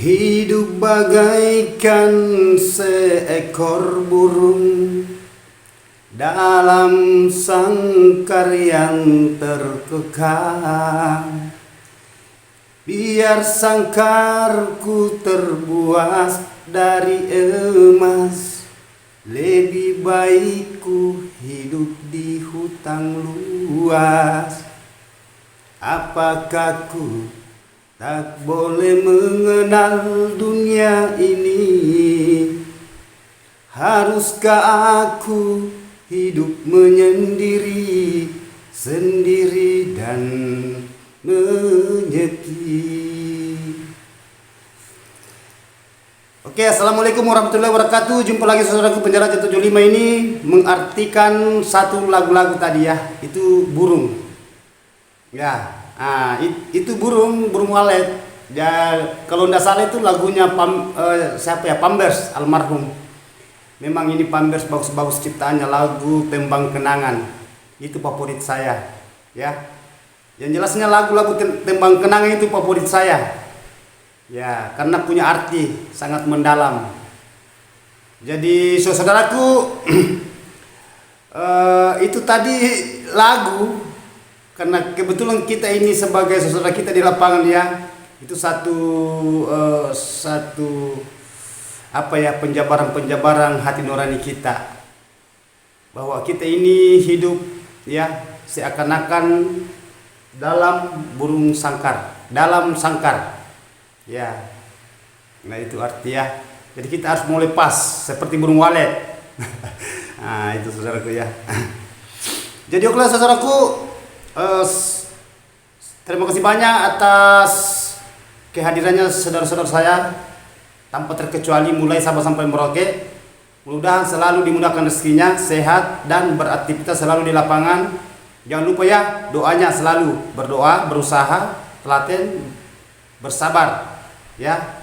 Hidup bagaikan seekor burung dalam sangkar yang terkekang. Biar sangkarku terbuat dari emas, lebih baik ku hidup di hutan luas. Apakah ku tak boleh mengenal dunia ini? Haruskah aku hidup menyendiri, sendiri dan menyeti? Oke, assalamualaikum warahmatullahi wabarakatuh. Jumpa lagi saudaraku Penjara 75 ini mengartikan satu lagu-lagu tadi ya, itu burung. Ya, itu burung walet. Ya, kalau ndak salah itu lagunya siapa ya, Pambers almarhum. Memang ini Pambers bagus-bagus ciptaannya, lagu Tembang Kenangan. Itu favorit saya, ya. Yang jelasnya lagu-lagu Tembang Kenangan itu favorit saya. Ya, karena punya arti sangat mendalam. Jadi saudaraku, itu tadi lagu. Karena kebetulan kita ini sebagai saudara kita di lapangan ya, itu satu penjabaran hati nurani kita, bahwa kita ini hidup ya seakan-akan dalam burung sangkar, dalam sangkar ya. Nah itu arti ya. Jadi kita harus mau lepas seperti burung walet. Nah itu saudaraku ya. Jadi oke saudaraku, terima kasih banyak atas kehadirannya saudara-saudara saya, tanpa terkecuali mulai Sabah sampai Merauke. Mudah-mudahan selalu dimudahkan rezekinya, sehat dan beraktivitas selalu di lapangan. Jangan lupa ya, doanya selalu berdoa, berusaha, telaten, bersabar ya.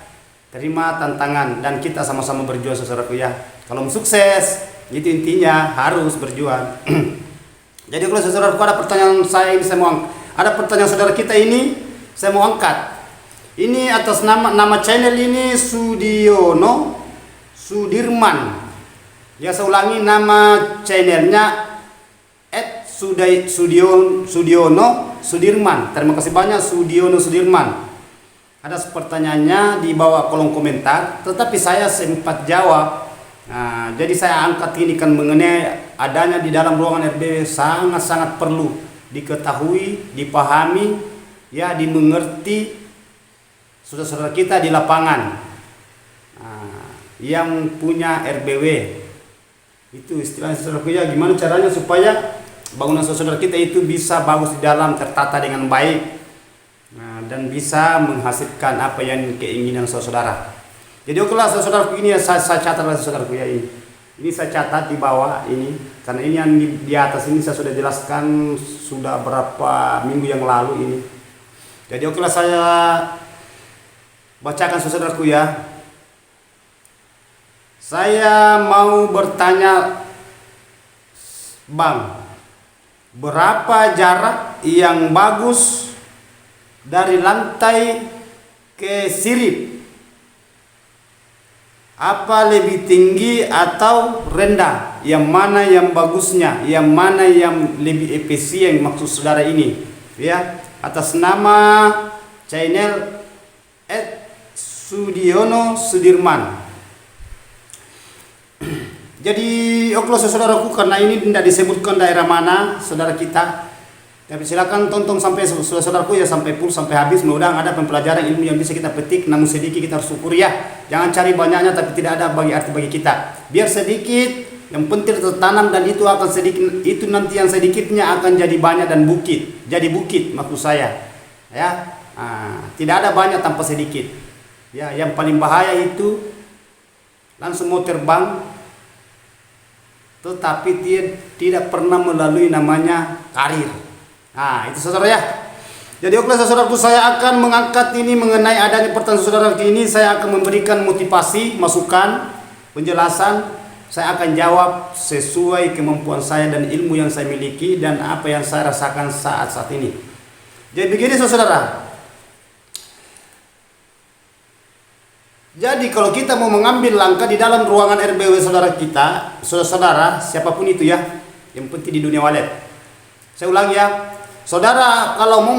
Terima tantangan dan kita sama-sama berjuang saudaraku ya. Kalau mau sukses, itu intinya harus berjuang. Jadi kalau saudaraku ada pertanyaan saya ini, ada pertanyaan saudara kita ini, saya mau angkat. Ini atas nama channel ini Sudiono Sudirman. Ya saya ulangi, nama channelnya @Sudiono Sudirman. Terima kasih banyak Sudiono Sudirman. Ada pertanyaannya di bawah kolom komentar, tetapi saya sempat jawab. Nah, jadi saya angkat ini kan mengenai adanya di dalam ruangan RBW sangat-sangat perlu diketahui, dipahami, ya dimengerti saudara-saudara kita di lapangan. Nah, yang punya RBW itu istilahnya saudaraku ya, gimana caranya supaya bangunan saudara kita itu bisa bagus di dalam, tertata dengan baik, nah, dan bisa menghasilkan apa yang keinginan saudara. Jadi okelah saudaraku, ini ya saya catat saudaraku ya, ini saya catat di bawah ini, karena ini yang di atas ini saya sudah jelaskan sudah berapa minggu yang lalu ini. Jadi okelah saya bacakan saudaraku ya. Saya mau bertanya, Bang, berapa jarak yang bagus dari lantai ke sirip? Apa lebih tinggi atau rendah? Yang mana yang bagusnya? Yang mana yang lebih efisien maksud saudara ini? Ya, atas nama channel @Sudiono Sudirman. Jadi oke saudaraku, karena ini tidak disebutkan daerah mana saudara kita, tapi silakan tonton sampai saudaraku ya, sampai full, sampai habis. Mudah-mudahan ada pembelajaran ilmu yang bisa kita petik, namun sedikit kita harus syukuri ya. Jangan cari banyaknya tapi tidak ada bagi arti bagi kita. Biar sedikit, yang penting tertanam, dan itu akan sedikit, itu nanti yang sedikitnya akan jadi banyak dan bukit. Jadi bukit maksud saya. Ya. Tidak ada banyak tanpa sedikit. Ya, yang paling bahaya itu langsung mau terbang tetapi dia tidak pernah melalui namanya karir. Nah itu saudara ya. Jadi oke saudaraku, saya akan mengangkat ini mengenai adanya pertanyaan saudara ini. Saya akan memberikan motivasi, masukan, penjelasan. Saya akan jawab sesuai kemampuan saya dan ilmu yang saya miliki dan apa yang saya rasakan saat ini. Jadi begini saudara, Jadi kalau kita mau mengambil langkah di dalam ruangan RBW saudara kita, saudara-saudara siapapun itu ya, yang penting di dunia walet. Saya ulang ya, saudara kalau mau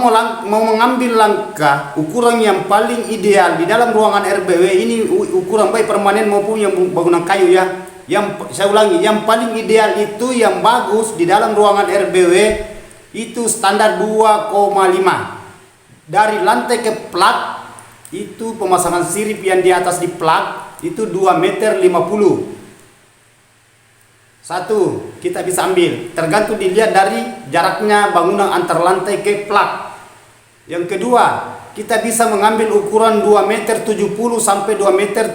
mengambil langkah ukuran yang paling ideal di dalam ruangan RBW ini, ukuran baik permanen maupun yang bangunan kayu ya. Yang saya ulangi, yang paling ideal itu yang bagus di dalam ruangan RBW itu standar 2,5 dari lantai ke plat. Itu pemasangan sirip yang di atas di plat itu 2,50 meter. Satu, kita bisa ambil tergantung dilihat dari jaraknya bangunan antar lantai ke plat. Yang kedua, kita bisa mengambil ukuran 2,70 meter sampai 2,75 meter.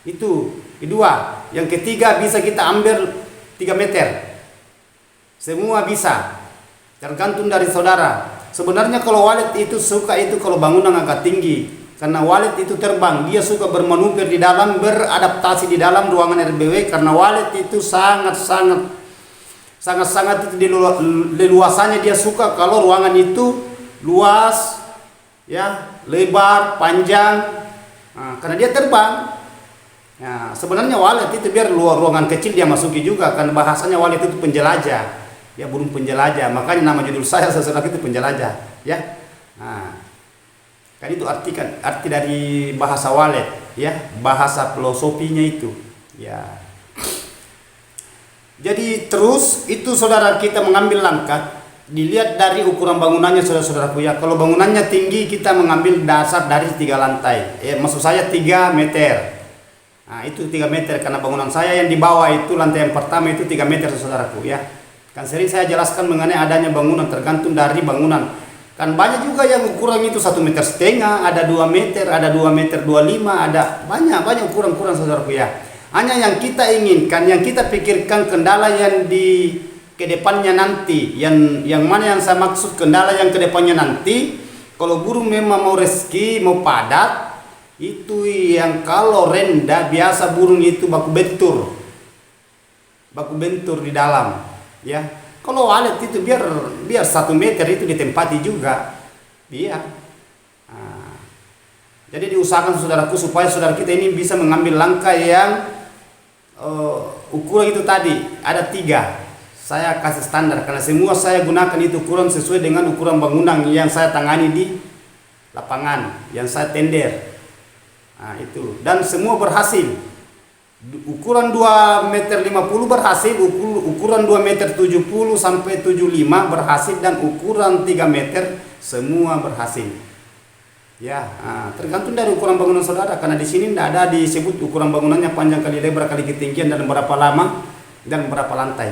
Itu kedua. Yang ketiga, bisa kita ambil 3 meter. Semua bisa, tergantung dari saudara. Sebenarnya kalau walet itu suka itu kalau bangunan agak tinggi, karena walet itu terbang, dia suka bermanuver di dalam, beradaptasi di dalam ruangan RBW, karena walet itu sangat itu leluasannya dia suka kalau ruangan itu luas, ya, lebar, panjang, karena dia terbang. Nah, sebenarnya walet itu biar ruangan kecil dia masuki juga, karena bahasanya walet itu penjelajah. Ya, burung penjelajah, makanya nama judul saya saudara itu penjelajah ya. Nah, kan itu arti dari bahasa walet ya, bahasa filosofinya itu ya. Jadi terus itu saudara kita mengambil langkah dilihat dari ukuran bangunannya saudara-saudaraku ya. Kalau bangunannya tinggi kita mengambil dasar dari 3 lantai, maksud saya 3 meter. Nah, itu 3 meter karena bangunan saya yang di bawah itu lantai yang pertama itu 3 meter saudaraku ya. Kan sering saya jelaskan mengenai adanya bangunan tergantung dari bangunan. Kan banyak juga yang ukuran itu 1,5 meter, ada 2 meter, ada 2,25 meter, ada banyak ukuran-ukuran saudaraku ya. Hanya yang kita inginkan, yang kita pikirkan kendala yang di kedepannya nanti, yang mana yang saya maksud kendala yang kedepannya nanti. Kalau burung memang mau rezeki, mau padat, itu yang kalau rendah biasa burung itu baku bentur di dalam. Ya, kalau walet itu biar 1 meter itu ditempati juga, iya. Nah, jadi diusahakan saudaraku supaya saudara kita ini bisa mengambil langkah yang ukuran itu tadi ada 3. Saya kasih standar karena semua saya gunakan itu ukuran sesuai dengan ukuran bangunan yang saya tangani di lapangan, yang saya tender. Nah, itu dan semua berhasil. Ukuran 2,50 meter berhasil, ukuran 2,70 meter sampai 75 berhasil, dan ukuran 3 meter semua berhasil. Ya, tergantung dari ukuran bangunan saudara, karena di sini tidak ada disebut ukuran bangunannya panjang kali lebar kali ketinggian dan berapa lama dan berapa lantai.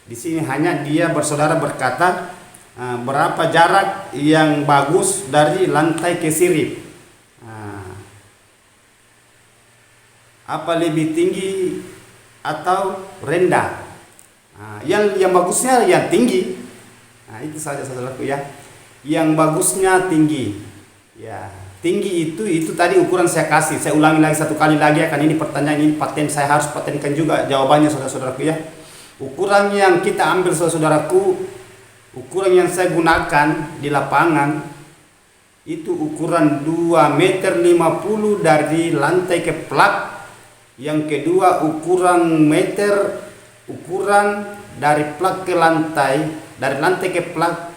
Di sini hanya dia bersaudara berkata berapa jarak yang bagus dari lantai ke sirip. Apa lebih tinggi atau rendah? Yang bagusnya yang tinggi. Itu saja saudaraku ya. Yang bagusnya tinggi. Ya, tinggi itu tadi ukuran saya kasih. Saya ulangi lagi satu kali lagi ya, kan ini pertanyaan ini paten, saya harus patenkan juga jawabannya saudara-saudaraku ya. Ukuran yang kita ambil saudara-saudaraku, ukuran yang saya gunakan di lapangan itu ukuran 2,50 meter dari lantai ke plat. Yang kedua ukuran dari plat ke lantai, dari lantai ke plat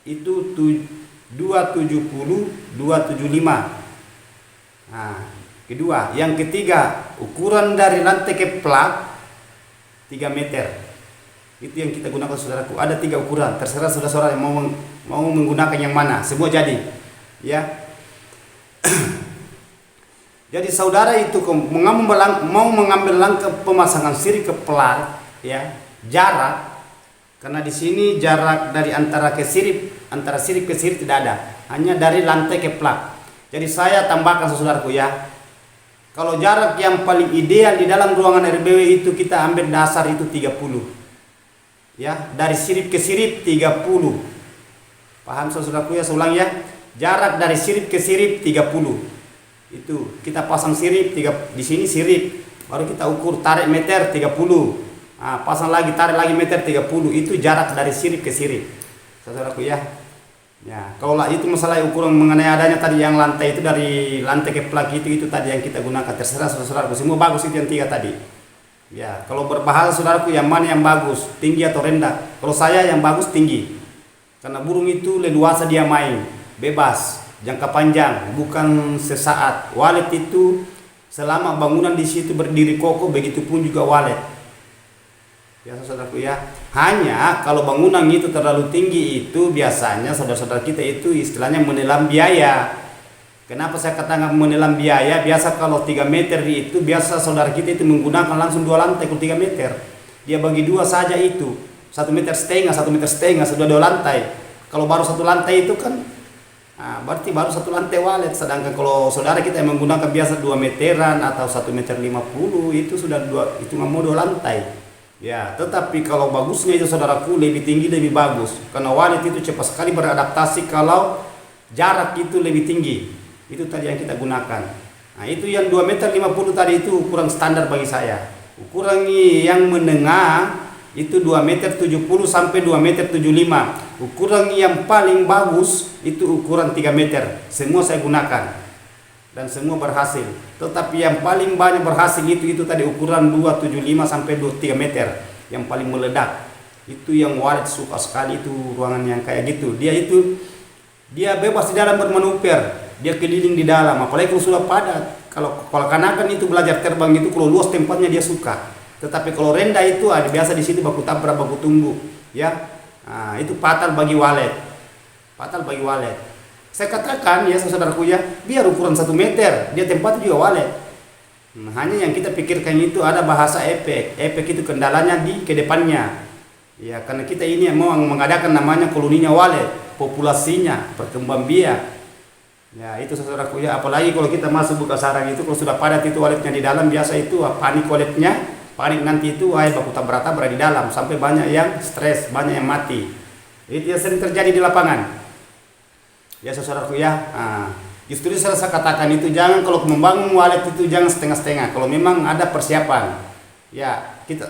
itu 270 275. Nah, kedua, yang ketiga ukuran dari lantai ke plat 3 meter. Itu yang kita gunakan saudaraku. Ada 3 ukuran, terserah saudara-saudara yang mau menggunakan yang mana, semua jadi ya. Jadi saudara itu mau mengambil langkah pemasangan sirip ke plat ya, jarak, karena di sini jarak dari antara sirip ke sirip tidak ada, hanya dari lantai ke plat. Jadi saya tambahkan saudaraku ya, kalau jarak yang paling ideal di dalam ruangan RBW itu kita ambil dasar itu 30 ya, dari sirip ke sirip 30. Paham saudaraku ya, saya ulang ya, jarak dari sirip ke sirip 30. Itu kita pasang sirip di sini sirip, baru kita ukur tarik meter 30. Pasang lagi tarik lagi meter 30. Itu jarak dari sirip ke sirip saudaraku ya. Ya, kalau lah itu masalah ukuran mengenai adanya tadi yang lantai itu dari lantai ke plug itu tadi yang kita gunakan, terserah saudaraku, semua bagus itu yang tiga tadi. Ya, kalau berbahasa saudaraku yang mana yang bagus, tinggi atau rendah? Kalau saya yang bagus tinggi, karena burung itu leluasa dia main, bebas, jangka panjang, bukan sesaat. Walet itu selama bangunan di situ berdiri kokoh, begitu pun juga walet. Ya saudaraku ya, hanya kalau bangunan itu terlalu tinggi itu biasanya saudara-saudara kita itu istilahnya menelan biaya. Kenapa saya katakan menelan biaya? Biasa kalau 3 meter itu biasa saudara kita itu menggunakan langsung 2 lantai kalau 3 meter. Dia bagi 2 saja itu, 1,5 meter, 1,5 meter sudah 2 lantai. Kalau baru 1 lantai itu kan, berarti baru 1 lantai walet. Sedangkan kalau saudara kita yang menggunakan biasa 2 meteran atau 1,50 meter itu sudah 2, itu mau 2 lantai. Ya, tetapi kalau bagusnya itu saudaraku lebih tinggi lebih bagus, karena walet itu cepat sekali beradaptasi kalau jarak itu lebih tinggi. Itu tadi yang kita gunakan. Nah, itu yang 2,50 meter tadi itu ukuran standar bagi saya. Ukuran yang menengah itu 2,70 meter sampai 2,75 meter. Ukuran yang paling bagus itu ukuran 3 meter. Semua saya gunakan dan semua berhasil. Tetapi yang paling banyak berhasil itu tadi ukuran 2,75 sampai 3 meter yang paling meledak. Itu yang walet suka sekali, itu ruangan yang kayak gitu. Dia bebas di dalam bermanuver, dia keliling di dalam, apalagi kalau sudah padat. Kalau kanakan itu belajar terbang itu kalau luas tempatnya dia suka. Tetapi kalau rendah itu biasa di situ baku tabrak, baku tumbuh, ya. Nah, itu fatal bagi walet. Fatal bagi walet. Saya katakan ya saudaraku ya, biar ukuran 1 meter, dia tempat juga walet. Hanya yang kita pikirkan itu ada bahasa efek. Efek itu kendalanya di kedepannya. Ya, karena kita ini mau mengadakan namanya koloninya walet, populasinya, perkembang biak. Ya, itu saudaraku ya, apalagi kalau kita masuk buka sarang itu, kalau sudah padat itu waletnya di dalam, biasa itu panik waletnya, panik nanti itu baku tabrak-tabrak di dalam, sampai banyak yang stres, banyak yang mati. Itu yang sering terjadi di lapangan. Ya saudaraku ya, justru saya katakan itu jangan kalau membangun walet itu jangan setengah-setengah. Kalau memang ada persiapan, ya kita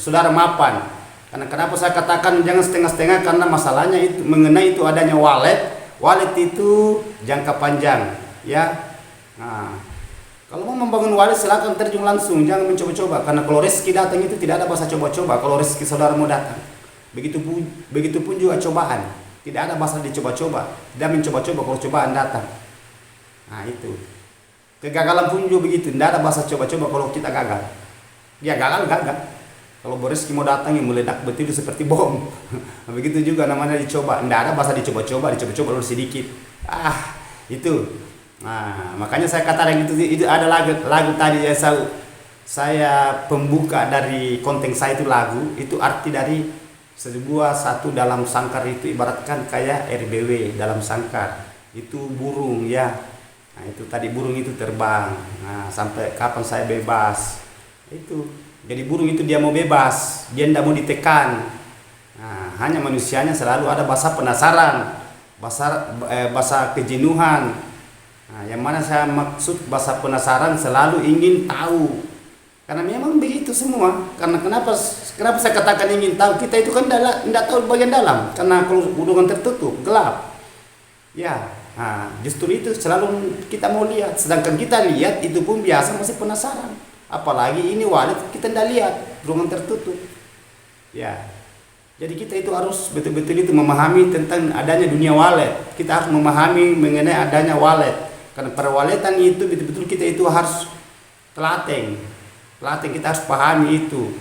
saudara mapan. Karena kenapa saya katakan jangan setengah-setengah? Karena masalahnya itu mengenai itu adanya walet. Walet itu jangka panjang, ya. Nah, kalau mau membangun walet silakan terjun langsung, jangan mencoba-coba. Karena kalau rezeki datang itu tidak ada bahasa coba-coba. Kalau rezeki saudara mau datang, begitu pun juga cobaan. Tidak ada bahasa dicoba-coba, tidak mencoba-coba kalau cobaan datang. Nah itu, kegagalan pun juga begitu, tidak ada bahasa coba-coba kalau kita gagal. Ya gagal. Kalau rezeki mau datang yang meledak betul seperti bom. Begitu juga namanya dicoba, tidak ada bahasa dicoba-coba lalu sedikit. Itu. Nah makanya saya katakan itu ada lagu tadi ya, saya pembuka dari konten saya itu lagu, itu arti dari sebuah satu dalam sangkar itu ibaratkan kayak RBW dalam sangkar itu burung ya. Nah itu tadi burung itu terbang. Nah sampai kapan saya bebas itu. Jadi burung itu dia mau bebas, dia tidak mau ditekan. Nah, hanya manusianya selalu ada bahasa penasaran, bahasa kejenuhan. Nah, yang mana saya maksud bahasa penasaran selalu ingin tahu. Karena memang begitu semua. Karena kenapa saya katakan ingin tahu? Kita itu kan tidak tahu bagian dalam. Karena kalau hubungan tertutup, gelap. Ya, justru itu selalu kita mau lihat. Sedangkan kita lihat itu pun biasa masih penasaran. Apalagi ini walet kita tidak lihat, hubungan tertutup. Ya, jadi kita itu harus betul-betul itu memahami tentang adanya dunia walet. Kita harus memahami mengenai adanya walet. Karena perwaletan itu betul-betul kita itu harus telaten kita harus pahami itu.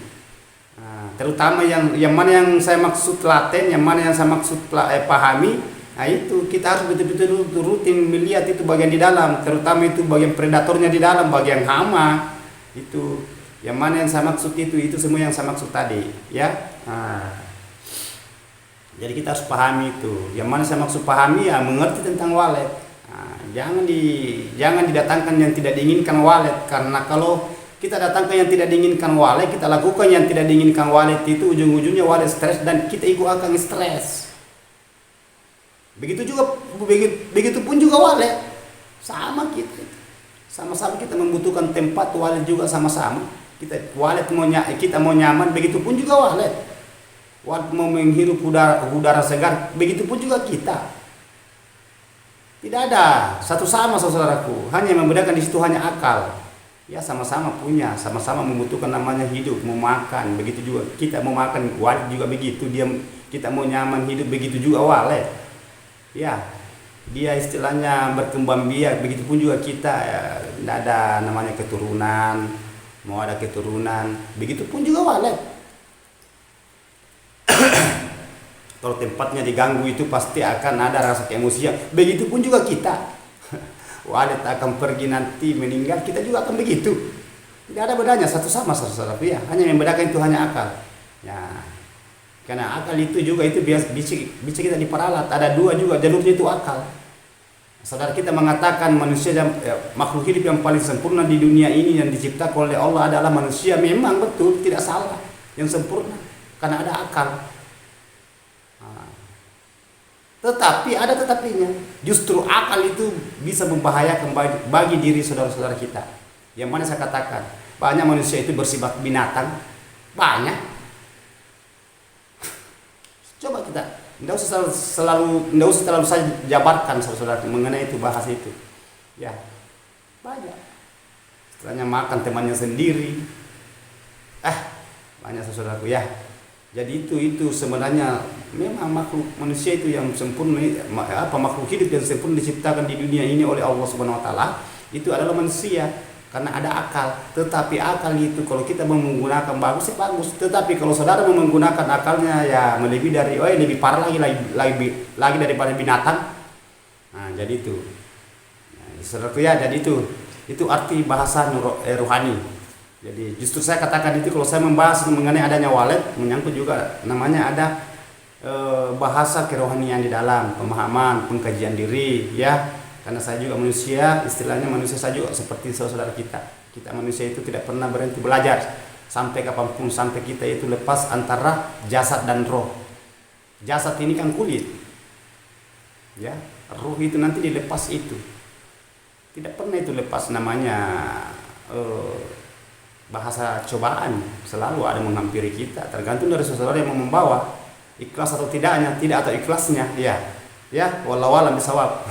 Nah, terutama yang mana yang saya maksud telaten, yang mana yang saya maksud pahami. Nah itu kita harus betul-betul rutin melihat itu bagian di dalam, terutama itu bagian predatornya di dalam, bagian hama itu. Yang mana yang saya maksud itu semua yang saya maksud tadi, ya. Nah, jadi kita harus pahami itu. Yang mana saya maksud pahami ya mengerti tentang walet. Nah, jangan didatangkan yang tidak diinginkan walet, karena kalau kita datangkan yang tidak diinginkan walet, kita lakukan yang tidak diinginkan walet, itu ujung-ujungnya walet stres dan kita ikut akan stres. Begitu pun juga walet. Sama-sama kita membutuhkan tempat, walet juga sama-sama. Kita mau nyaman, begitu pun juga walet. Walet mau menghirup udara segar, begitu pun juga kita. Tidak ada, satu sama saudaraku. Hanya yang membedakan di situ hanya akal. Ya sama-sama punya, sama-sama membutuhkan namanya hidup, mau makan, begitu juga kita mau makan, walid juga begitu, kita mau nyaman hidup begitu juga walid. Ya, dia istilahnya berkembang biak, begitu pun juga kita ya, tidak ada namanya keturunan, mau ada keturunan, begitu pun juga walid. Kalau tempatnya diganggu itu pasti akan ada rasa keemosian, begitu pun juga kita. Walid akan pergi nanti meninggal, kita juga akan begitu. Tidak ada bedanya, satu sama saudara. Ya, hanya yang membedakan itu hanya akal. Ya, karena akal itu juga itu bisa kita diperalat. Ada dua juga jalurnya itu akal. Saudara kita mengatakan manusia makhluk hidup yang paling sempurna di dunia ini yang diciptakan oleh Allah adalah manusia. Memang betul, tidak salah, yang sempurna karena ada akal. Tetapi ada tetapinya. Justru akal itu bisa membahayakan bagi diri saudara-saudara kita. Yang mana saya katakan, banyak manusia itu bersifat binatang. Banyak. Coba kita, tidak usah terlalu saya jabarkan saudara-saudara mengenai itu, bahas itu. Ya, banyak. Setelahnya makan temannya sendiri. Banyak saudaraku ya. Jadi itu sebenarnya memang makhluk manusia itu yang sempurna, makhluk hidup yang sempurna diciptakan di dunia ini oleh Allah Subhanahu wa taala itu adalah manusia karena ada akal. Tetapi akal itu kalau kita menggunakan bagus bagus, tetapi kalau saudara menggunakan akalnya ya melebihi dari lebih parah lagi daripada binatang. Nah, jadi itu. Nah, saudaraku ya, jadi itu arti bahasa rohani. Jadi justru saya katakan itu kalau saya membahas mengenai adanya walid menyangkut juga namanya ada bahasa kerohanian di dalam pemahaman, pengkajian diri ya. Karena saya juga manusia, istilahnya manusia saya juga seperti saudara kita. Kita manusia itu tidak pernah berhenti belajar sampai kapanpun, sampai kita itu lepas antara jasad dan roh. Jasad ini kan kulit. Ya, roh itu nanti dilepas itu. Tidak pernah itu lepas namanya bahasa cobaan selalu ada menghampiri kita, tergantung dari saudara yang mau membawa ikhlas atau tidaknya, tidak atau ikhlasnya ya wallahu a'lam bishawab.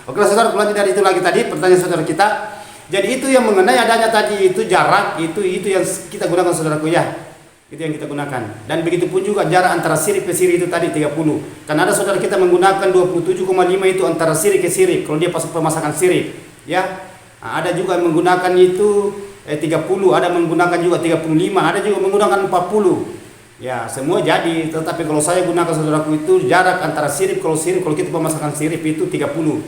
Oke saudara, lanjut dari itu lagi tadi pertanyaan saudara kita. Jadi itu yang mengenai adanya tadi itu jarak itu yang kita gunakan saudaraku ya, itu yang kita gunakan. Dan begitu pun juga jarak antara sirip ke sirip itu tadi 30. Karena ada saudara kita menggunakan 27,5 itu antara sirip ke sirip kalau dia pas pemasangan sirip ya. Nah, ada juga yang menggunakan itu 30, ada menggunakan juga 35, ada juga menggunakan 40. Ya, semua jadi, tetapi kalau saya gunakan saudaraku itu jarak antara sirip kalau kita pemasangan sirip itu 30.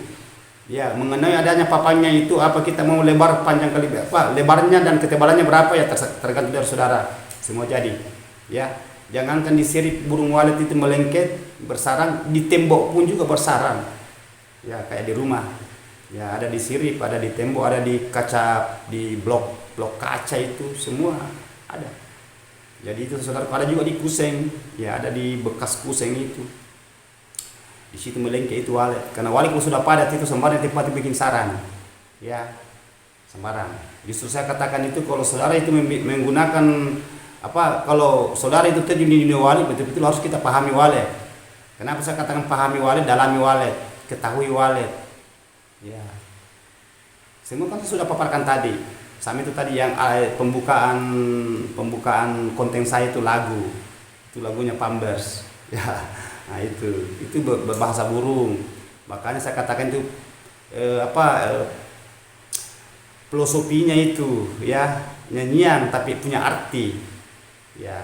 Ya, mengenai adanya papannya itu apa kita mau lebar panjang kali lebarnya dan ketebalannya berapa ya tergantung dari saudara. Semua jadi. Ya, jangankan di sirip burung walet itu melengket bersarang, di tembok pun juga bersarang. Ya, kayak di rumah. Ya, ada di sirip, ada di tembok, ada di kaca, di blok kaca itu semua ada. Jadi itu saudara, ada juga di kuseng, ya ada di bekas kuseng itu. Di situ melengket itu walet. Karena walet kalau sudah padat itu sembarang tempat bikin sarang. Ya, sembarang. Justru saya katakan itu kalau saudara itu menggunakan kalau saudara itu terjun di dunia walet, betul-betul harus kita pahami walet. Kenapa saya katakan pahami walet, dalami walet, ketahui walet. Ya, semua kan sudah paparkan tadi. Sama itu tadi yang pembukaan konten saya itu lagunya Pampers. Ya, nah itu berbahasa burung. Makanya saya katakan itu filosofinya itu ya nyanyian tapi punya arti. Ya,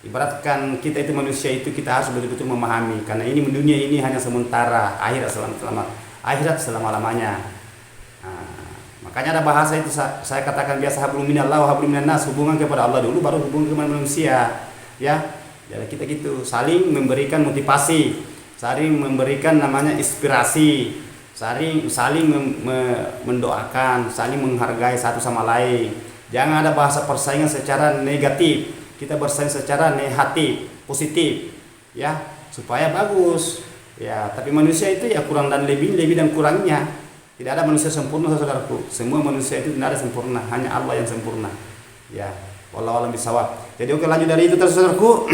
ibaratkan kita itu manusia itu kita harus betul-betul memahami karena ini dunia ini hanya sementara, akhirat selama-lamanya. Nah, makanya ada bahasa itu saya katakan biasa hablum minallah wa hablum minan nas, hubungan kepada Allah dulu baru hubungan kepada manusia. Ya. Jadi kita gitu saling memberikan motivasi, saling memberikan namanya inspirasi, saling mendoakan, saling menghargai satu sama lain. Jangan ada bahasa persaingan secara negatif. Kita bersaing secara negatif, positif. Ya, supaya bagus. Ya, tapi manusia itu ya kurang dan lebih dan kurangnya. Tidak ada manusia sempurna saudaraku. Semua manusia itu tidak ada sempurna, hanya Allah yang sempurna. Ya, wallahu a'lam bishawab. Jadi oke lanjut dari itu saudaraku.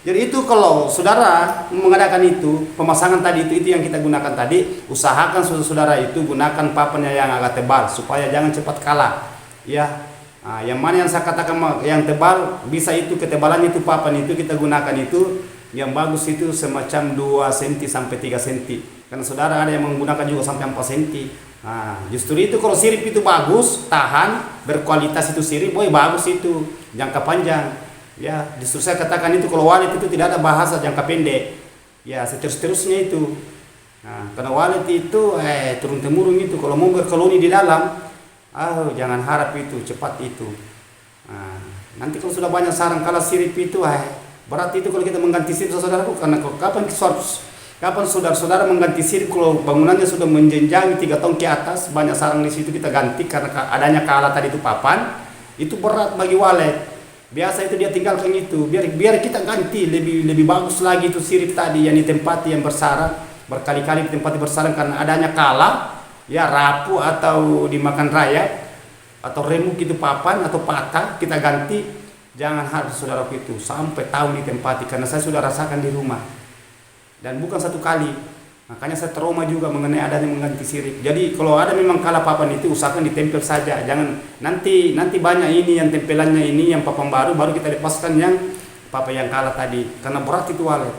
Jadi itu kalau saudara mengadakan itu, pemasangan tadi itu yang kita gunakan tadi, usahakan saudara itu gunakan papannya yang agak tebal supaya jangan cepat kalah. Ya, yang mana yang saya katakan yang tebal bisa itu ketebalannya itu papan itu kita gunakan itu yang bagus itu semacam 2 cm sampai 3 cm. Karena saudara ada yang menggunakan juga sampai 4 cm. Justru itu kalau sirip itu bagus, tahan, berkualitas itu sirip, bagus itu jangka panjang. Ya, justru saya katakan itu kalau walet itu tidak ada bahasa jangka pendek. Ya, seterusnya itu. Karena walet itu turun temurun itu kalau mau berkoloni di dalam, jangan harap itu cepat itu. Nanti kalau sudah banyak sarang kalau sirip itu, berarti itu kalau kita mengganti sirip saudaraku, karena kapan saudara-saudara mengganti sirip kalau bangunannya sudah menjenjangi 3 tahun ke atas, banyak sarang di situ kita ganti karena adanya kalah tadi itu papan, itu berat bagi walet. Biasa itu dia tinggalkan itu, biar kita ganti lebih bagus lagi itu sirip tadi yang ditempati yang bersarang, berkali-kali ditempati bersarang karena adanya kalah, ya rapuh atau dimakan rayap atau remuk itu papan atau patah, kita ganti. Jangan harus saudaraku itu sampai tahun ditempati, karena saya sudah rasakan di rumah dan bukan satu kali. Makanya saya trauma juga mengenai adanya mengganti sirip. Jadi kalau ada memang kalah papan itu usahakan ditempel saja. Jangan nanti banyak ini yang tempelannya ini yang papan baru kita lepaskan yang papan yang kalah tadi. Karena berat itu walet.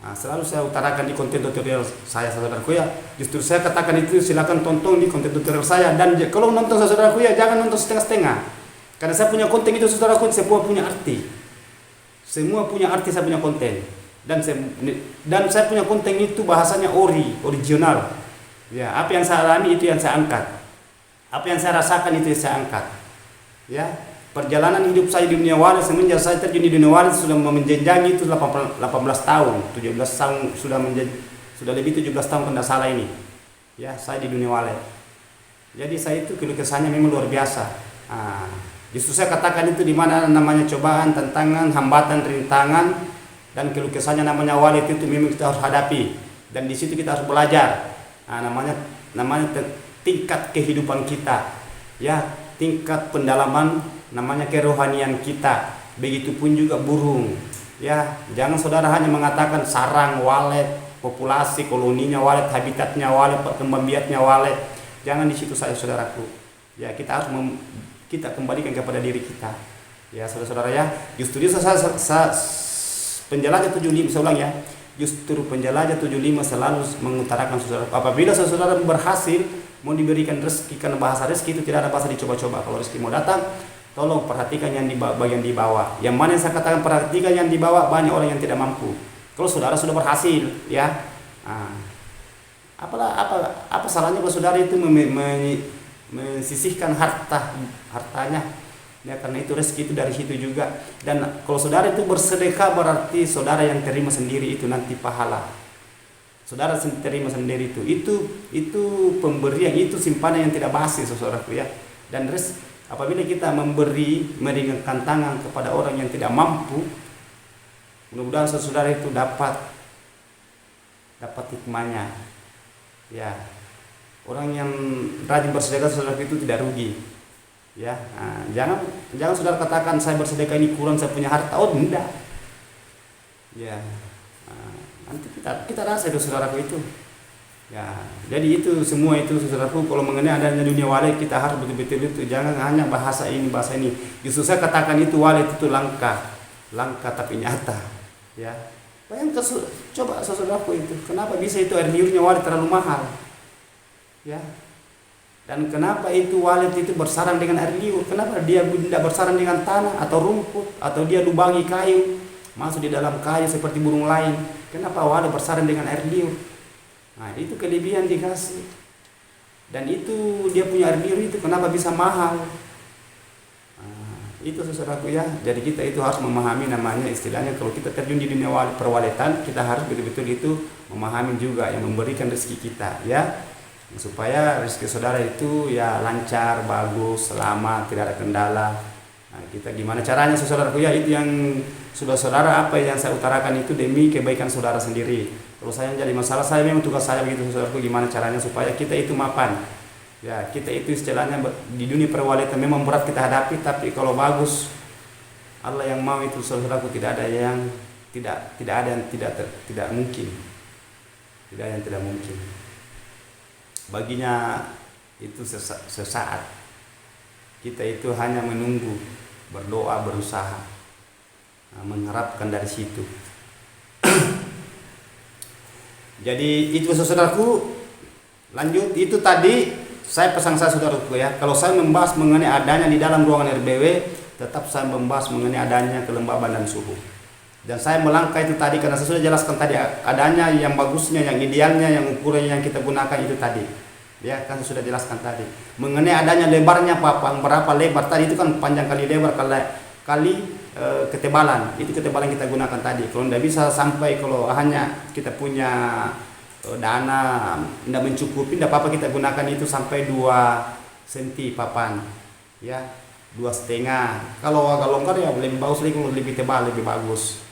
Selalu saya utarakan di konten tutorial saya saudaraku ya. Justru saya katakan itu silakan tonton di konten tutorial saya, dan kalau nonton saudaraku ya jangan nonton setengah-setengah. Karena saya punya konten itu saudaraku semua punya arti. Semua punya arti saya punya konten. Dan saya punya konten itu bahasanya original. Ya, apa yang saya alami itu yang saya angkat. Apa yang saya rasakan itu yang saya angkat. Ya, perjalanan hidup saya di dunia walet semenjak saya terjun di dunia walet sudah menjenjangi itu 18 tahun, 17 tahun sudah lebih 17 tahun kalau tidak salah ini. Ya, saya di dunia walet. Jadi saya itu kelukesannya memang luar biasa. Justru saya katakan itu di mana namanya cobaan, tantangan, hambatan, rintangan, dan kelukesannya namanya walet itu memang kita harus hadapi, dan di situ kita harus belajar. Namanya tingkat kehidupan kita, ya, tingkat pendalaman namanya kerohanian kita. Begitupun juga burung, ya, jangan saudara hanya mengatakan sarang walet, populasi koloninya walet, habitatnya walet, perkembang biaknya walet. Jangan di situ saudaraku. Ya, kita harus kita kembalikan kepada diri kita. Ya, saudara-saudara ya, justru saya penjelajah 75, saya ulang ya, justru penjelajah 75 selalu mengutarakan saudara, apabila saudara berhasil mau diberikan rezeki, karena bahasa rezeki itu tidak ada bahasa dicoba-coba. Kalau rezeki mau datang, tolong perhatikan yang di bagian di bawah. Yang mana yang saya katakan perhatikan yang di bawah, banyak orang yang tidak mampu. Kalau saudara sudah berhasil, ya, apa salahnya kalau saudara itu mensisihkan hartanya. Ya, karena itu rezeki itu dari situ juga. Dan kalau saudara itu bersedekah, berarti saudara yang terima sendiri itu nanti pahala. Saudara terima sendiri itu pemberian, itu simpanan yang tidak basi saudaraku ya. Dan apabila kita meringankan tangan kepada orang yang tidak mampu, mudah-mudahan saudara itu dapat hikmahnya. Ya, orang yang rajin bersedekah saudaraku itu tidak rugi. Ya, jangan saudara katakan saya bersedekah ini kurang, saya punya harta. Oh, tidak. Ya, nanti kita rasa itu saudaraku itu. Ya, jadi itu semua itu saudaraku, kalau mengenai adanya dunia walet kita harus betul-betul itu, jangan hanya bahasa ini. Justru saya katakan itu walet itu langka tapi nyata. Ya, bayangkan coba saudaraku itu, kenapa bisa itu air liurnya walet terlalu mahal? Ya. Dan kenapa itu walet itu bersarang dengan air liur? Kenapa dia tidak bersarang dengan tanah atau rumput, atau dia lubangi kayu, masuk di dalam kayu seperti burung lain? Kenapa walet bersarang dengan air liur? Itu kelebihan dikasih. Dan itu dia punya air liur itu kenapa bisa mahal? Itu saudaraku ya. Jadi kita itu harus memahami namanya istilahnya, kalau kita terjun di dunia perwaletan, kita harus betul-betul itu memahami juga yang memberikan rezeki kita, ya. Supaya rezeki saudara itu ya lancar, bagus, selamat, tidak ada kendala. Kita gimana caranya saudaraku ya, itu yang sudah saudara, apa yang saya utarakan itu demi kebaikan saudara sendiri. Kalau saya jadi masalah, saya memang tugas saya begitu saudaraku, gimana caranya supaya kita itu mapan. Ya, kita itu istilahnya di dunia perwaletan memang berat kita hadapi, tapi kalau bagus, Allah yang mau itu saudaraku, tidak ada yang tidak ada yang tidak mungkin. Tidak ada yang tidak mungkin. Baginya itu sesaat. Kita itu hanya menunggu, berdoa, berusaha, mengharapkan dari situ. Jadi itu saudaraku. Lanjut, itu tadi saya pesan saya saudaraku ya. Kalau saya membahas mengenai adanya di dalam ruangan RBW, tetap saya membahas mengenai adanya kelembaban dan suhu. Dan saya melangkah itu tadi karena saya sudah jelaskan tadi adanya yang bagusnya, yang idealnya, yang ukuran yang kita gunakan itu tadi. Ya kan sudah jelaskan tadi. Mengenai adanya lebarnya papang, berapa lebar tadi itu kan panjang kali lebar kali ketebalan. Itu ketebalan kita gunakan tadi. Kalau tidak bisa sampai, kalau hanya kita punya dana tidak mencukupi, tidak apa-apa kita gunakan itu sampai 2 cm papan. Ya, 2,5. Kalau agak longgar ya lebih bagus lagi, lebih tebal, lebih bagus.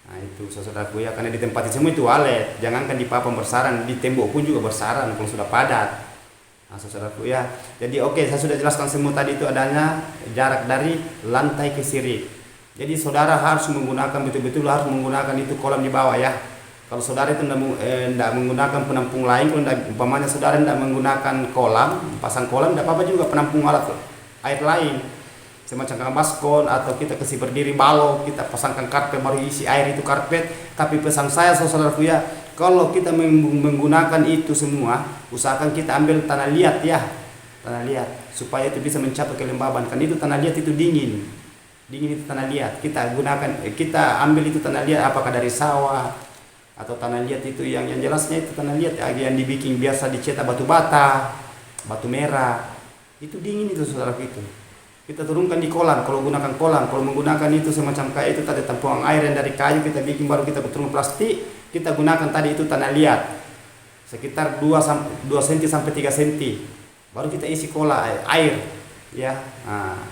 Nah itu saudaraku ya, karena di tempat semua itu walet, jangankan di papan bersaran, di tembok pun juga bersaran kalau sudah padat. Nah saudaraku ya, jadi oke, saya sudah jelaskan semua tadi itu adanya jarak dari lantai ke sirip. Jadi saudara harus menggunakan betul-betul harus menggunakan itu kolam di bawah ya. Kalau saudara itu tidak menggunakan penampung lain, kalau umpamanya saudara tidak menggunakan kolam, pasang kolam tidak apa-apa juga, penampung alat air lain semacam baskon atau kita kasih berdiri balok, kita pasangkan karpet baru isi air itu karpet. Tapi pesan saya saudaraku ya, kalau kita menggunakan itu semua, usahakan kita ambil tanah liat ya, tanah liat, supaya itu bisa mencapai kelembaban. Kan itu tanah liat itu dingin itu tanah liat. Kita gunakan, kita ambil itu tanah liat apakah dari sawah atau tanah liat itu yang jelasnya itu tanah liat yang dibikin biasa dicetak batu bata, batu merah, itu dingin itu saudaraku itu. Kita turunkan di kolam, kalau gunakan kolam, kalau menggunakan itu semacam kayak itu tadi tampungan air yang dari kayu kita bikin baru kita turun plastik, kita gunakan tadi itu tanah liat sekitar 2 cm sampai 3 cm, baru kita isi kolam air ya. Nah,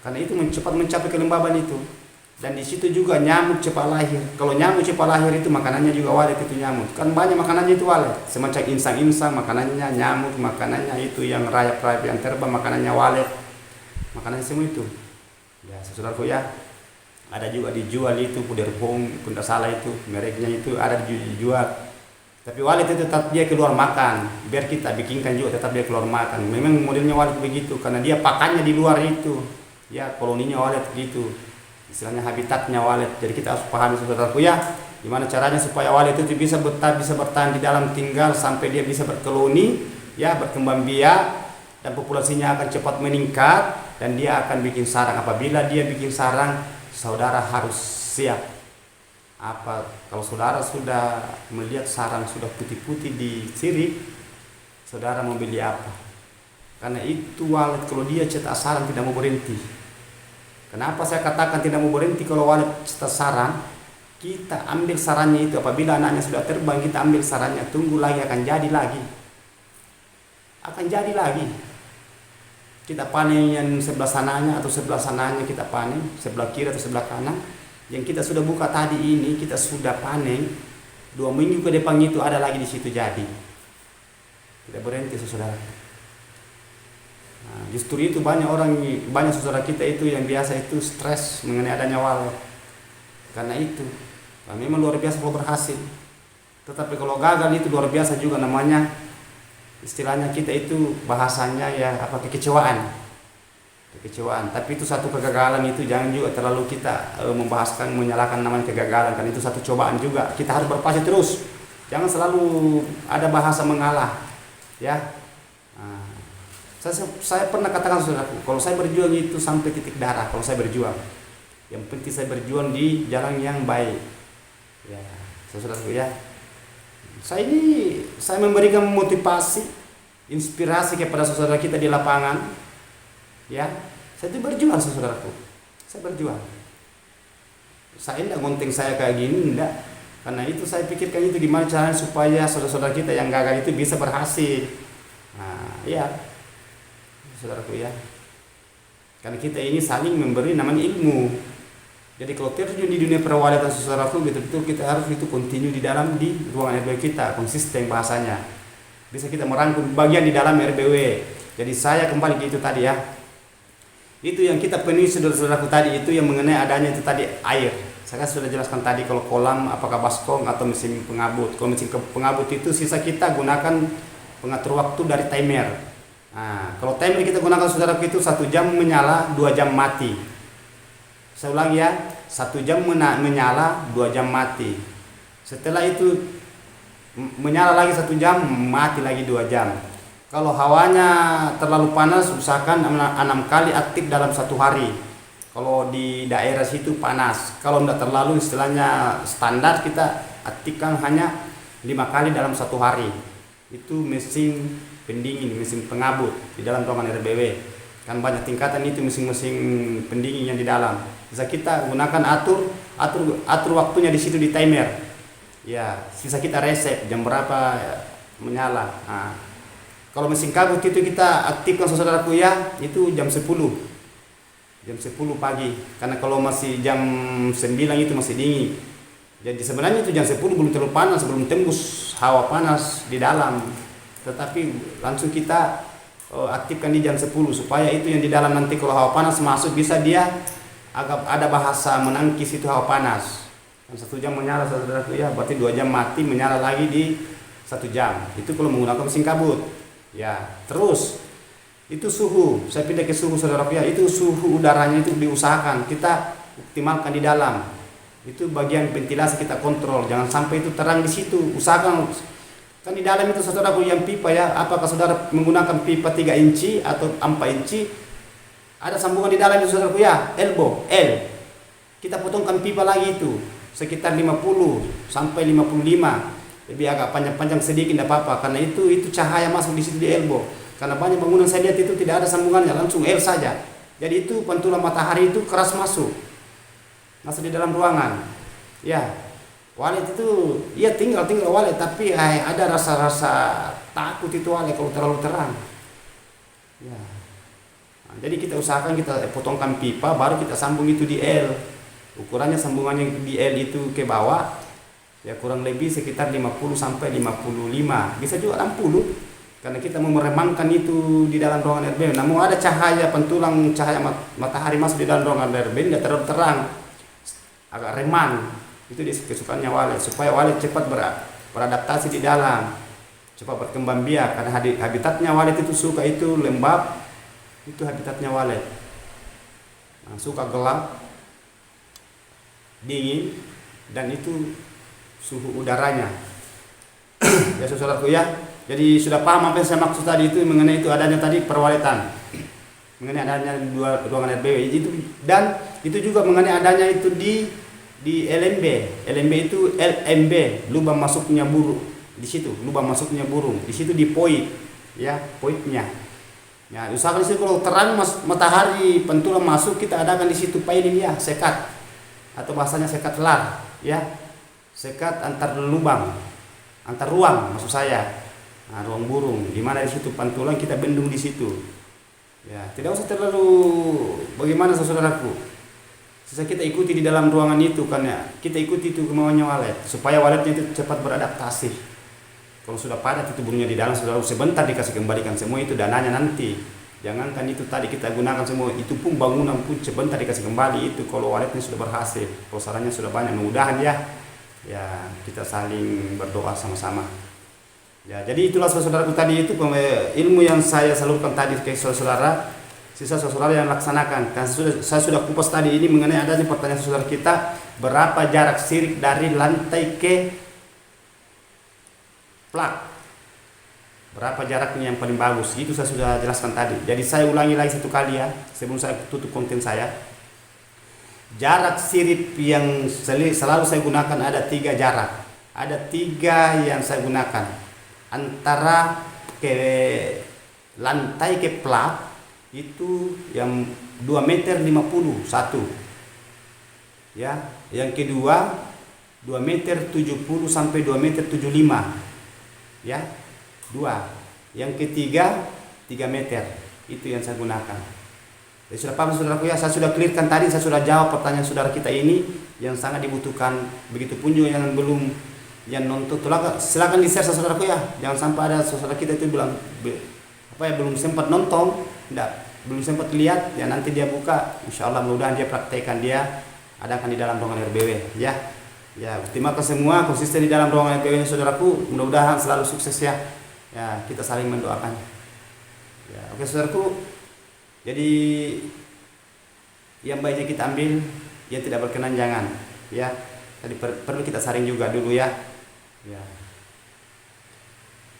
karena itu cepat mencapai kelembaban itu. Dan di situ juga nyamuk cepat lahir. Kalau nyamuk cepat lahir itu makanannya juga walet itu nyamuk. Kan banyak makanannya itu walet. Semacam insang-insang makanannya nyamuk, makanannya itu yang rayap-rayap yang terbang makanannya walet. Makanannya semua itu. Ya, saudaraku ya. Ada juga dijual itu puder home, kun tak salah itu mereknya itu ada dijual. Tapi walet itu tetap dia keluar makan. Biar kita bikinkan juga tetap dia keluar makan. Memang modelnya walet begitu karena dia pakannya di luar itu. Ya, koloninya walet gitu. Istilahnya habitatnya walet. Jadi kita harus pahami saudaraku ya, gimana caranya supaya walet itu bisa bertahan di dalam tinggal sampai dia bisa berkoloni ya, berkembang biak dan populasinya akan cepat meningkat dan dia akan bikin sarang. Apabila dia bikin sarang, saudara harus siap. Kalau saudara sudah melihat sarang sudah putih-putih di sirip, saudara mau beli apa? Karena itu walet kalau dia cetak sarang tidak mau berhenti. Kenapa saya katakan tidak mau berhenti kalau walet cetak sarang? Kita ambil sarangnya itu, apabila anaknya sudah terbang, kita ambil sarangnya, tunggu lagi akan jadi lagi. Akan jadi lagi. Kita panen yang sebelah sananya atau sebelah sananya kita panen, sebelah kiri atau sebelah kanan. Yang kita sudah buka tadi ini, kita sudah panen. 2 minggu ke depan itu ada lagi di situ jadi. Tidak berhenti saudara. Nah, justru itu banyak saudara kita itu yang biasa itu stres mengenai adanya walet. Karena itu, nah, memang luar biasa kalau berhasil. Tetapi kalau gagal itu luar biasa juga namanya. Istilahnya kita itu bahasanya ya kekecewaan. Tapi itu satu kegagalan itu jangan juga terlalu kita membahaskan menyalahkan namanya kegagalan, karena itu satu cobaan juga. Kita harus berpasih terus. Jangan selalu ada bahasa mengalah. Ya. Nah, saya pernah katakan saudaraku, kalau saya berjuang itu sampai titik darah, kalau saya berjuang. Yang penting saya berjuang di jalan yang baik. Ya, saudaraku ya. Saya memberikan motivasi, inspirasi kepada saudara kita di lapangan. Ya, saya itu berjuang saudaraku. Saya berjuang. Saya tidak ngonting saya kayak gini, enggak. Karena itu saya pikirkan itu gimana caranya supaya saudara-saudara kita yang gagal itu bisa berhasil. Nah, ya. Saudaraku ya, karena kita ini saling memberi namanya ilmu. Jadi kalau terjun di dunia perawatan saudaraku, betul-betul kita harus itu continue di ruangan RBW kita, konsisten bahasanya. Bisa kita merangkum bagian di dalam RBW. Jadi saya kembali ke itu tadi ya. Itu yang kita penuhi saudara-saudaraku tadi itu yang mengenai adanya itu tadi air. Saya sudah jelaskan tadi kalau kolam apakah baskom atau mesin pengabut. Kalau mesin pengabut itu sisa kita gunakan pengatur waktu dari timer. Nah, kalau timer kita gunakan saudaraku itu 1 jam menyala, 2 jam mati. Saya ulang ya, 1 jam menyala, 2 jam mati. Setelah itu menyala lagi 1 jam, mati lagi 2 jam. Kalau hawanya terlalu panas, usahakan 6 kali aktif dalam 1 hari. Kalau di daerah situ panas, kalau tidak terlalu istilahnya standar, kita aktifkan hanya 5 kali dalam 1 hari. Itu mesin pendingin, mesin pengabut di dalam ruangan RBW. Kan banyak tingkatan itu mesin-mesin pendingin yang di dalam. Bisa kita gunakan atur waktunya di situ di timer. Ya, sisa kita reset jam berapa menyala. Nah, kalau mesin kabut itu kita aktifkan saudaraku ya, itu jam 10. Jam 10 pagi, karena kalau masih jam 9 itu masih dingin. Jadi sebenarnya itu jam 10 belum terlalu panas, belum tembus hawa panas di dalam. Tetapi langsung kita aktifkan di jam 10 supaya itu yang di dalam nanti kalau hawa panas masuk bisa dia agak ada bahasa menangkis itu hawa panas. 1 jam menyala saudaraku ya, berarti 2 jam mati, menyala lagi di 1 jam. Itu kalau menggunakan mesin kabut. Ya, terus itu suhu, saya pindah ke suhu saudaraku ya, itu suhu udaranya itu diusahakan kita optimalkan di dalam. Itu bagian ventilasi kita kontrol, jangan sampai itu terang di situ. Usahakan kan di dalam itu saudaraku yang pipa ya, apakah saudara menggunakan pipa 3 inci atau 4 inci, ada sambungan di dalam itu saudaraku ya, elbow, L. Kita potongkan pipa lagi itu sekitar 50 sampai 55, lebih agak panjang-panjang sedikit tidak apa-apa, karena itu cahaya masuk di situ di elbow. Karena banyak bangunan saya lihat itu tidak ada sambungannya, langsung L saja. Jadi itu pantulan matahari itu keras masuk di dalam ruangan. Ya, walet itu ya tinggal walet, tapi ada rasa-rasa takut itu walet kalau terlalu terang. Ya. Nah, jadi kita usahakan kita potongkan pipa, baru kita sambung itu di L. Ukurannya sambungannya di L itu ke bawah, ya kurang lebih sekitar 50 sampai 55, bisa juga 60. Karena kita mau meremangkan itu di dalam ruangan RBW. Namun ada cahaya pentulang cahaya matahari masuk di dalam ruangan RBW, tidak terlalu terang, agak remang. Itu kesukaannya walet, supaya walet cepat beradaptasi di dalam, cepat berkembang biak. Karena habitatnya walet itu suka itu lembab, itu habitatnya walet. Nah, suka gelap, dingin, dan itu suhu udaranya. Ya saudaraku ya. Jadi sudah paham apa yang saya maksud tadi itu mengenai itu adanya tadi perwaletan, mengenai adanya 2 ruangan RBW itu, dan itu juga mengenai adanya itu di LMB. LMB itu LMB, lubang masuknya burung di situ, lubang masuknya burung di situ di poin, ya poinnya. Ya usahakan di situ kalau terang matahari pentulan masuk, kita adakan di situ pailin ya, sekat atau bahasanya sekat lar, ya sekat antar lubang, antar ruang maksud saya. Nah, ruang burung, di mana di situ pantulan kita bendung di situ. Ya, tidak usah terlalu bagaimana saudaraku. Sisa kita ikuti di dalam ruangan itu, kan ya. Kita ikuti itu kemauannya walet, supaya waletnya itu cepat beradaptasi. Kalau sudah padat itu burungnya di dalam, saudara sebentar dikasih kembalikan semua itu dananya nanti. Jangankan itu tadi kita gunakan semua, itu pun bangunan pun sebentar dikasih kembali itu kalau waletnya sudah berhasil. Kalau sarannya sudah banyak, mudah-mudahan ya. Ya, kita saling berdoa sama-sama. Ya, jadi itulah saudaraku tadi itu ilmu yang saya salurkan tadi ke saudara. Sisa saudara yang laksanakan. Kan saya sudah kupas tadi ini mengenai adanya pertanyaan saudara kita, berapa jarak sirip dari lantai ke plak? Berapa jaraknya yang paling bagus? Itu saya sudah jelaskan tadi. Jadi saya ulangi lagi 1 kali ya sebelum saya tutup konten saya. Jarak sirip yang selalu saya gunakan ada 3 jarak. Ada 3 yang saya gunakan. Antara ke lantai ke plak itu yang 2,50 meter 1. Ya, yang kedua 2,70 meter sampai 2,75 meter. Ya. 2. Yang ketiga 3 meter. Itu yang saya gunakan. Jadi sudah paham saudaraku ya, saya sudah clearkan tadi, saya sudah jawab pertanyaan saudara kita ini yang sangat dibutuhkan. Begitupun juga yang belum yang nonton, silakan di-share saudaraku ya. Jangan sampai ada saudara kita itu bilang belum sempat nonton, belum sempat lihat, ya nanti dia buka, insya Allah mudah-mudahan dia praktekkan, dia adakan di dalam ruangan RBW ya. Ya, terima kasih semua konsisten di dalam ruangan RBW saudaraku. Mudah-mudahan selalu sukses ya. Ya, kita saling mendoakan. Ya, oke saudaraku. Jadi yang baiknya kita ambil, yang tidak berkenan jangan ya. Tadi perlu kita saring juga dulu ya. Ya.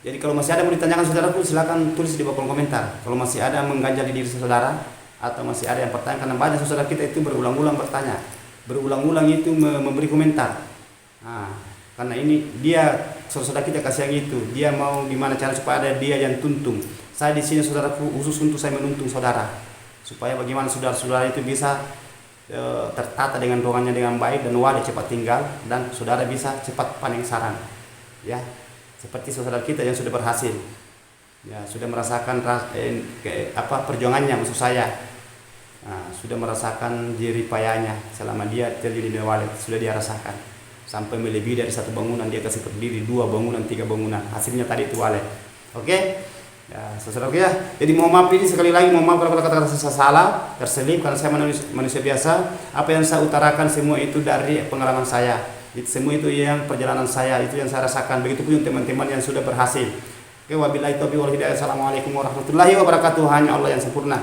Jadi kalau masih ada mau ditanyakan saudaraku, silakan tulis di bawah kolom komentar. Kalau masih ada mengganjal di diri saudara atau masih ada yang pertanyaan, karena banyak saudara kita itu berulang-ulang bertanya, berulang-ulang itu memberi komentar. Nah, karena ini dia saudara kita kasih yang itu, dia mau gimana cara supaya ada dia yang tuntung. Saya di sini saudaraku khusus untuk saya menuntung saudara, supaya bagaimana saudara-saudara itu bisa tertata dengan ruangannya dengan baik dan wadah cepat tinggal dan saudara bisa cepat panen sarang ya. Seperti saudara kita yang sudah berhasil, ya sudah merasakan perjuangannya maksud saya, sudah merasakan jerih payahnya selama dia terjadi di Walet, sudah dia rasakan sampai melebihi dari satu bangunan dia kasih berdiri 2 bangunan 3 bangunan, hasilnya tadi itu Walet. Oke, ya saudara ya. Jadi mohon maaf ini sekali lagi, mohon maaf kalau kata-kata saya salah, terselip karena saya manusia biasa. Apa yang saya utarakan semua itu dari pengalaman saya. Itu semua itu yang perjalanan saya, itu yang saya rasakan. Begitu pun teman-teman yang sudah berhasil. Oke, wabillahi taufiq wal hidayah. Assalamualaikum warahmatullahi wabarakatuh. Hanya Allah yang sempurna.